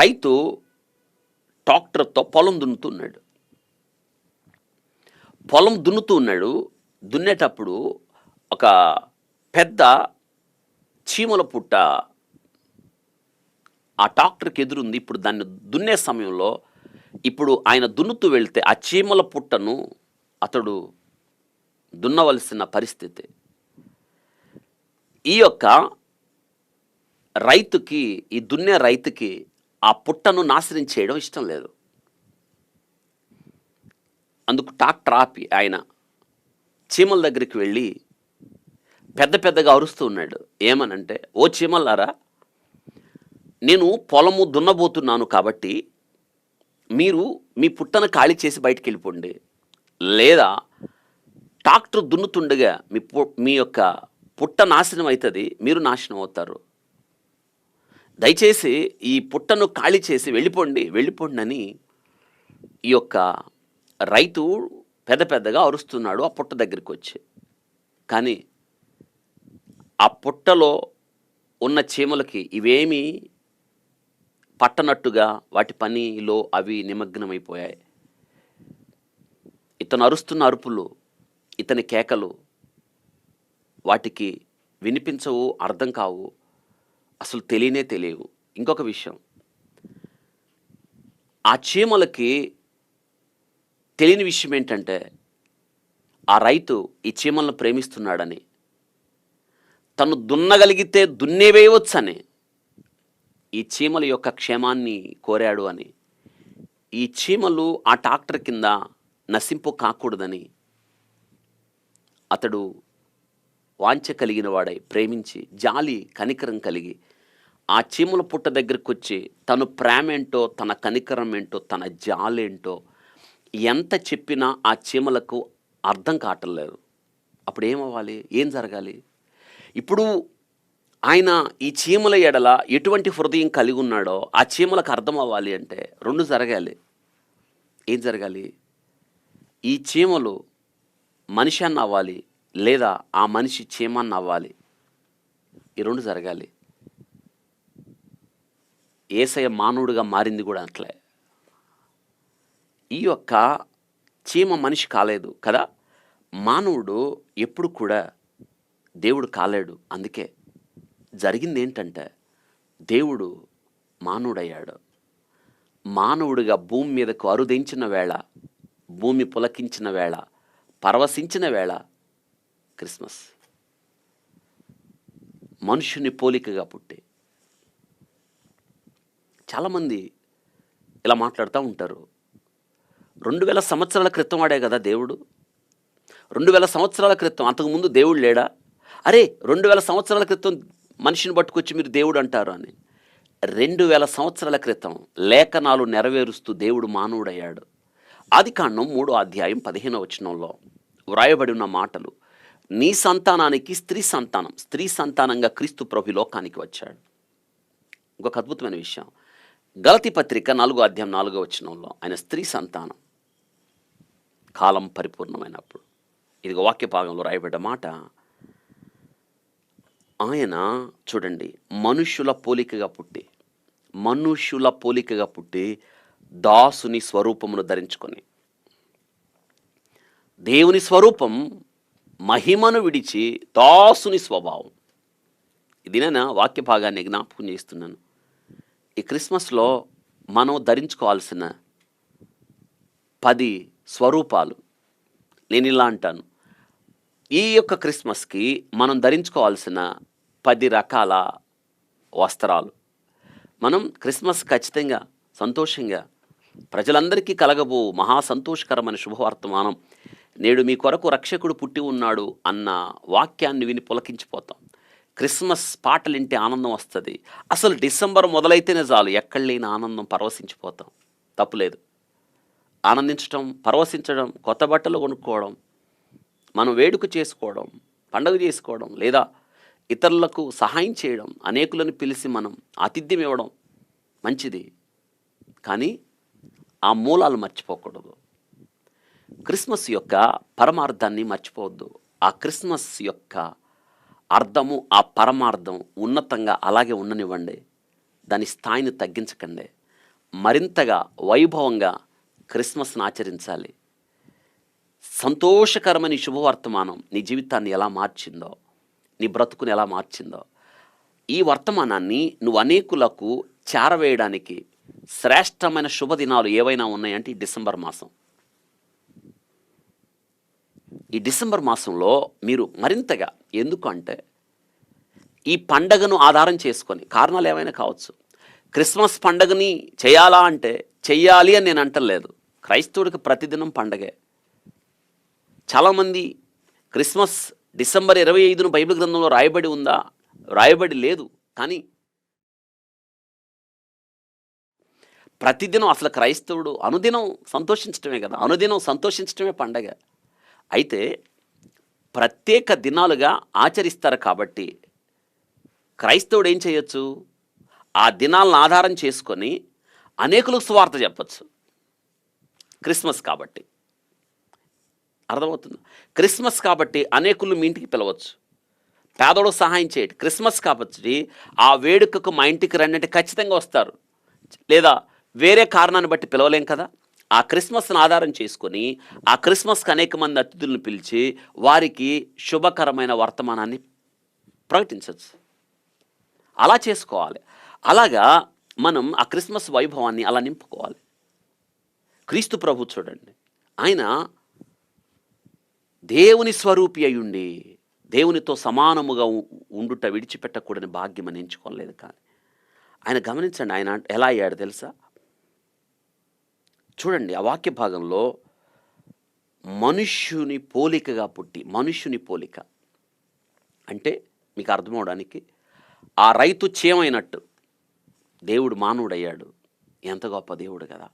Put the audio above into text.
రైతు ట్రాక్టర్తో పొలం దున్నుతున్నాడు. పొలం దున్నుతున్నాడు. దున్నేటప్పుడు ఒక పెద్ద చీమల పుట్ట ఆ ట్రాక్టర్కి ఎదురుంది. ఇప్పుడు దాన్ని దున్నే సమయంలో ఇప్పుడు ఆయన దున్నుతూ వెళ్తే ఆ చీమల పుట్టను అతడు దున్నవలసిన పరిస్థితి. ఈ యొక్క రైతుకి, ఈ దున్నే రైతుకి ఆ పుట్టను నాశనం చేయడం ఇష్టం లేదు. అందుకు ట్రాక్టర్ ఆపి ఆయన చీమల దగ్గరికి వెళ్ళి పెద్ద పెద్దగా అరుస్తూ ఉన్నాడు. ఏమనంటే, ఓ చీమలారా, నేను పొలము దున్నబోతున్నాను కాబట్టి మీరు మీ పుట్టను ఖాళీ చేసి బయటికి వెళ్ళిపోండి, లేదా ట్రాక్టర్ దున్నుతుండగా మీ యొక్క పుట్ట నాశనం అవుతుంది, మీరు నాశనం అవుతారు. దయచేసి ఈ పుట్టను ఖాళీ చేసి వెళ్ళిపోండి అని ఈ యొక్క రైతు పెద్ద పెద్దగా అరుస్తున్నాడు ఆ పుట్ట దగ్గరికి వచ్చి. కానీ ఆ పుట్టలో ఉన్న చీమలకి ఇవేమీ పట్టనట్టుగా వాటి పనిలో అవి నిమగ్నమైపోయాయి. ఇతను అరుస్తున్న అరుపులు, ఇతని కేకలు వాటికి వినిపించవు, అర్థం కావు, అసలు తెలియవు. ఇంకొక విషయం, ఆ చీమలకి తెలియని విషయం ఏంటంటే ఆ రైతు ఈ చీమలను ప్రేమిస్తున్నాడని, తను దున్నగలిగితే దున్నేవేయవచ్చని, ఈ చీమల యొక్క క్షేమాన్ని కోరాడు అని, ఈ చీమలు ఆ ట్రాక్టర్ కింద నశింపు కాకూడదని అతడు వాంఛ కలిగిన వాడై, ప్రేమించి, జాలి కనికరం కలిగి ఆ చీమల పుట్ట దగ్గరికి వచ్చి తను ప్రేమేంటో, తన కనికరం ఏంటో, తన జాలేంటో ఎంత చెప్పినా ఆ చీమలకు అర్థం కావట్లేదు. అప్పుడు ఏమవ్వాలి, ఏం జరగాలి? ఇప్పుడు ఆయన ఈ చీమల ఎడల ఎటువంటి హృదయం కలిగి ఉన్నాడో ఆ చీమలకు అర్థం అవ్వాలి అంటే రెండు జరగాలి. ఏం జరగాలి? ఈ చీమలు మనిషి అన్న అవ్వాలి, లేదా ఆ మనిషి చీమన్న అవ్వాలి. ఈ రెండు జరగాలి. యేసయ్య మానవుడిగా మారింది కూడా అట్లే. ఈ యొక్క చీమ మనిషి కాలేదు కదా, మానవుడు ఎప్పుడు కూడా దేవుడు కాలేడు. అందుకే జరిగింది ఏంటంటే దేవుడు మానవుడయ్యాడు. మానవుడిగా భూమి మీదకు అరుదించిన వేళ, భూమి పులకించిన వేళ, పరవశించిన వేళ క్రిస్మస్. మనుషుని పోలికగా పుట్టి. చాలామంది ఇలా మాట్లాడుతూ ఉంటారు, 2000 సంవత్సరాల క్రితం వాడే కదా దేవుడు, 2000 సంవత్సరాల క్రితం, అంతకుముందు దేవుడు లేడా? అరే 2000 సంవత్సరాల క్రితం మనిషిని పట్టుకొచ్చి మీరు దేవుడు అంటారు అని. 2000 సంవత్సరాల క్రితం లేఖనాలు నెరవేరుస్తూ దేవుడు మానవుడయ్యాడు. ఆదికాండం 3వ అధ్యాయం 15వ వచనంలో వ్రాయబడి ఉన్న మాటలు, నీ సంతానానికి స్త్రీ సంతానంగా క్రీస్తు ప్రభు లోకానికి వచ్చాడు. ఇంకొక అద్భుతమైన విషయం, గలతీ పత్రిక 4వ అధ్యాయం 4వ వచనంలో ఆయన స్త్రీ సంతానం, కాలం పరిపూర్ణమైనప్పుడు. ఇది వాక్య భాగంలో రాయబడ్డ మాట. ఆయన చూడండి, మనుష్యుల పోలికగా పుట్టి దాసుని స్వరూపమును ధరించుకొని, దేవుని స్వరూపం మహిమను విడిచి దాసుని స్వభావం. ఇది నేను వాక్య భాగాన్ని జ్ఞాపకం చేస్తున్నాను. ఈ క్రిస్మస్లో మనం ధరించుకోవాల్సిన 10 స్వరూపాలు. నేను ఇలా అంటాను, ఈ యొక్క క్రిస్మస్కి మనం ధరించుకోవాల్సిన 10 రకాల వస్త్రాలు. మనం క్రిస్మస్ ఖచ్చితంగా సంతోషంగా ప్రజలందరికీ కలగబో మహా సంతోషకరమైన శుభవర్తమానం, నేడు మీ కొరకు రక్షకుడు పుట్టి ఉన్నాడు అన్న వాక్యాన్ని విని పులకించిపోతాం. క్రిస్మస్ పాటలు వింటే ఆనందం వస్తుంది. అసలు డిసెంబర్ మొదలైతేనే చాలు, ఎక్కడ లేని ఆనందం, పరవశించిపోతాం. తప్పులేదు, ఆనందించడం, పరవశించడం, కొత్త బట్టలు కొనుక్కోవడం, మనం వేడుక చేసుకోవడం, పండుగ చేసుకోవడం, లేదా ఇతరులకు సహాయం చేయడం, అనేకులను పిలిచి మనం ఆతిథ్యం ఇవ్వడం మంచిది. కానీ ఆ మూలాలు మర్చిపోకూడదు. క్రిస్మస్ యొక్క పరమార్థాన్ని మర్చిపోవద్దు. ఆ క్రిస్మస్ యొక్క అర్థము, ఆ పరమార్థం ఉన్నతంగా అలాగే ఉండనివ్వండి. దాని స్థాయిని తగ్గించకండి. మరింతగా వైభవంగా క్రిస్మస్ను ఆచరించాలి. సంతోషకరమైన ఈ శుభవర్తమానం నీ జీవితాన్ని ఎలా మార్చిందో, నీ బ్రతుకుని ఎలా మార్చిందో, ఈ వర్తమానాన్ని నువ్వు అనేకులకు చేరవేయడానికి శ్రేష్టమైన శుభదినాలు ఏవైనా ఉన్నాయంటే ఈ డిసెంబర్ మాసం. ఈ డిసెంబర్ మాసంలో మీరు మరింతగా, ఎందుకు అంటే ఈ పండగను ఆధారం చేసుకొని, కారణాలు ఏమైనా కావచ్చు. క్రిస్మస్ పండగని చేయాలా అంటే చెయ్యాలి అని నేను అంటలేదు. క్రైస్తవుడికి ప్రతిదినం పండగే. చాలామంది క్రిస్మస్ డిసెంబర్ 25ను బైబిల్ గ్రంథంలో రాయబడి ఉందా? రాయబడి లేదు. కానీ ప్రతిదినం అసలు క్రైస్తవుడు అనుదినం సంతోషించటమే కదా, అనుదినం సంతోషించటమే పండగ. అయితే ప్రత్యేక దినాలుగా ఆచరిస్తారు కాబట్టి క్రైస్తవుడు ఏం చేయొచ్చు? ఆ దినాలను ఆధారం చేసుకొని అనేకులకు సువార్త చెప్పచ్చు. క్రిస్మస్ కాబట్టి అర్థమవుతుంది. క్రిస్మస్ కాబట్టి అనేకులు మీ ఇంటికి పిలవచ్చు, పేదోడు సహాయం చేయండి. క్రిస్మస్ కాబట్టి ఆ వేడుకకు మా ఇంటికి రండి అంటే ఖచ్చితంగా వస్తారు. లేదా వేరే కారణాన్ని బట్టి పిలవలేం కదా. ఆ క్రిస్మస్ని ఆధారం చేసుకొని ఆ క్రిస్మస్కి అనేక మంది అతిథులను పిలిచి వారికి శుభకరమైన వర్తమానాన్ని ప్రకటించవచ్చు. అలా చేసుకోవాలి. అలాగా మనం ఆ క్రిస్మస్ వైభవాన్ని అలా నింపుకోవాలి. క్రీస్తు ప్రభు చూడండి, ఆయన దేవుని స్వరూపి అయ్యుండి దేవునితో సమానముగా ఉండుట విడిచిపెట్టకూడని భాగ్యం అని ఎంచుకోలేదు. కానీ ఆయన గమనించండి, ఆయన ఎలా అయ్యాడు తెలుసా? చూడండి, ఆ వాక్య భాగంలో మనుష్యుని పోలికగా పుట్టి, మనుష్యుని పోలిక అంటే మీకు అర్థమవడానికి ఆ రైతు చీమైనట్టు దేవుడు మానవుడయ్యాడు. ఎంత గొప్ప దేవుడు కదా.